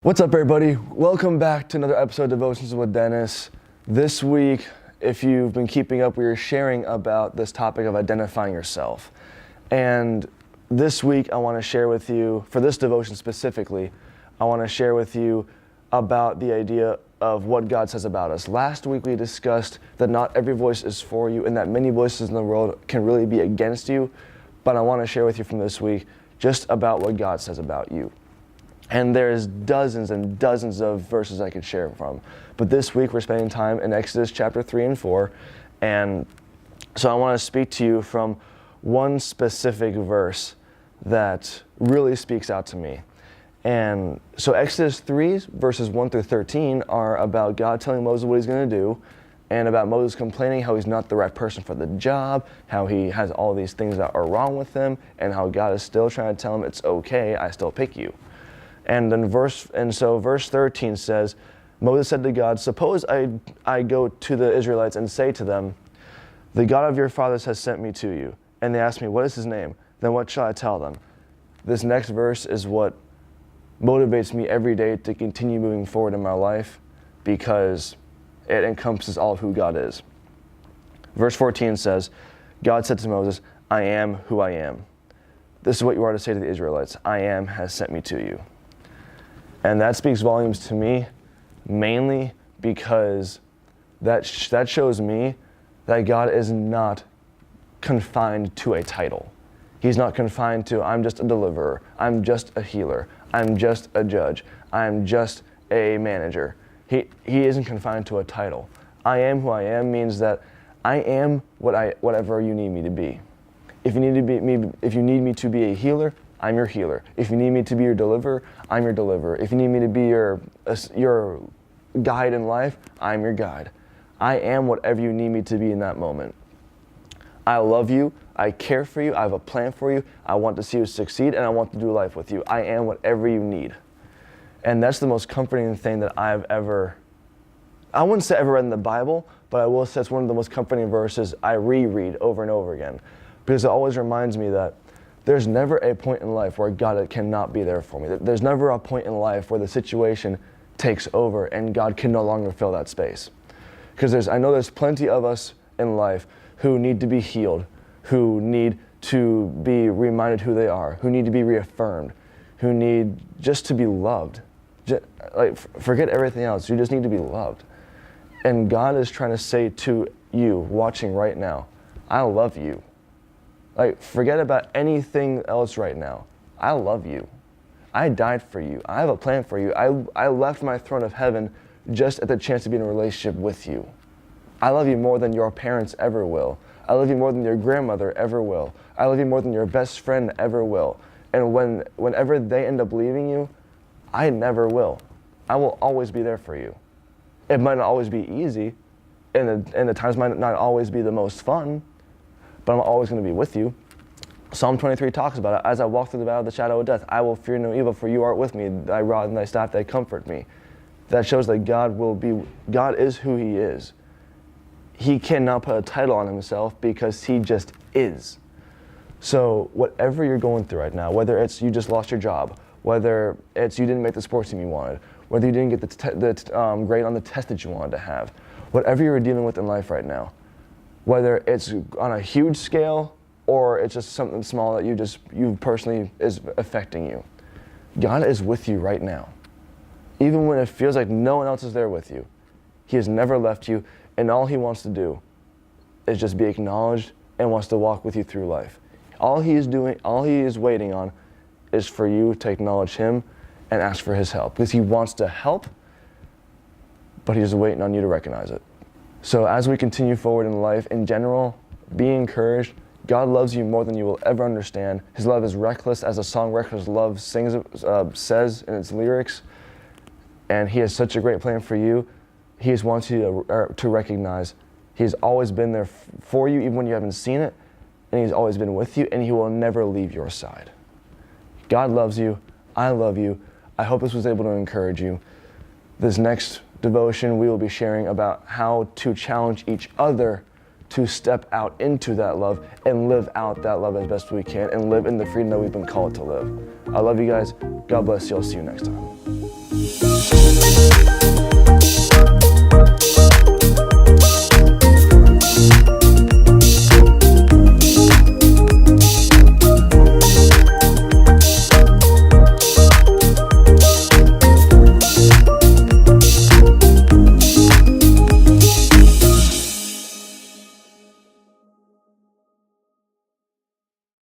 What's up, everybody? Welcome back to another episode of Devotions with Dennis. This week, if you've been keeping up, we are sharing about this topic of identifying yourself. And this week, I want to share with you, for this devotion specifically, I want to share with you about the idea of what God says about us. Last week, we discussed that not every voice is for you and that many voices in the world can really be against you. But I want to share with you from this week just about what God says about you. And there's dozens and dozens of verses I could share from. But this week we're spending time in Exodus chapter 3 and 4. And so I want to speak to you from one specific verse that really speaks out to me. And so Exodus 3 verses 1 through 13 are about God telling Moses what he's going to do, and about Moses complaining how he's not the right person for the job, how he has all these things that are wrong with him, and how God is still trying to tell him it's okay, I still pick you. And then verse 13 says, Moses said to God, suppose I go to the Israelites and say to them, the God of your fathers has sent me to you. And they ask me, what is his name? Then what shall I tell them? This next verse is what motivates me every day to continue moving forward in my life, because it encompasses all of who God is. Verse 14 says, God said to Moses, I am who I am. This is what you are to say to the Israelites, I am has sent me to you. And that speaks volumes to me, mainly because that shows me that God is not confined to a title. He's not confined to, I'm just a deliverer, I'm just a healer, I'm just a judge, I'm just a manager. He isn't confined to a title. I am who I am means that I am whatever you need me to be. If you need me to be a healer, I'm your healer. If you need me to be your deliverer, I'm your deliverer. If you need me to be your guide in life, I'm your guide. I am whatever you need me to be in that moment. I love you. I care for you. I have a plan for you. I want to see you succeed, and I want to do life with you. I am whatever you need. And that's the most comforting thing that I wouldn't say ever read in the Bible, but I will say it's one of the most comforting verses I reread over and over again, because it always reminds me that there's never a point in life where God cannot be there for me. There's never a point in life where the situation takes over and God can no longer fill that space. Because I know there's plenty of us in life who need to be healed, who need to be reminded who they are, who need to be reaffirmed, who need just to be loved. Forget everything else. You just need to be loved. And God is trying to say to you watching right now, I love you. Forget about anything else right now. I love you. I died for you. I have a plan for you. I left my throne of heaven just at the chance to be in a relationship with you. I love you more than your parents ever will. I love you more than your grandmother ever will. I love you more than your best friend ever will. And whenever they end up leaving you, I never will. I will always be there for you. It might not always be easy, and the times might not always be the most fun, but I'm always going to be with you. Psalm 23 talks about it. As I walk through the valley of the shadow of death, I will fear no evil, for you are with me. Thy rod and thy staff, they comfort me. That shows that God is who he is. He cannot put a title on himself because he just is. So whatever you're going through right now, whether it's you just lost your job, whether it's you didn't make the sports team you wanted, whether you didn't get the grade on the test that you wanted to have, whatever you're dealing with in life right now, whether it's on a huge scale or it's just something small that you personally is affecting you, God is with you right now. Even when it feels like no one else is there with you, he has never left you, and all he wants to do is just be acknowledged and wants to walk with you through life. All he is waiting on is for you to acknowledge him and ask for his help, because he wants to help, but he's waiting on you to recognize it. So as we continue forward in life in general, be encouraged. God loves you more than you will ever understand. His love is reckless, as the song Reckless Love says in its lyrics. And he has such a great plan for you. He just wants you to recognize he's always been there for you, even when you haven't seen it. And he's always been with you, and he will never leave your side. God loves you. I love you. I hope this was able to encourage you. This next devotion, we will be sharing about how to challenge each other to step out into that love and live out that love as best we can and live in the freedom that we've been called to live. I love you guys. God bless you. I'll see you next time.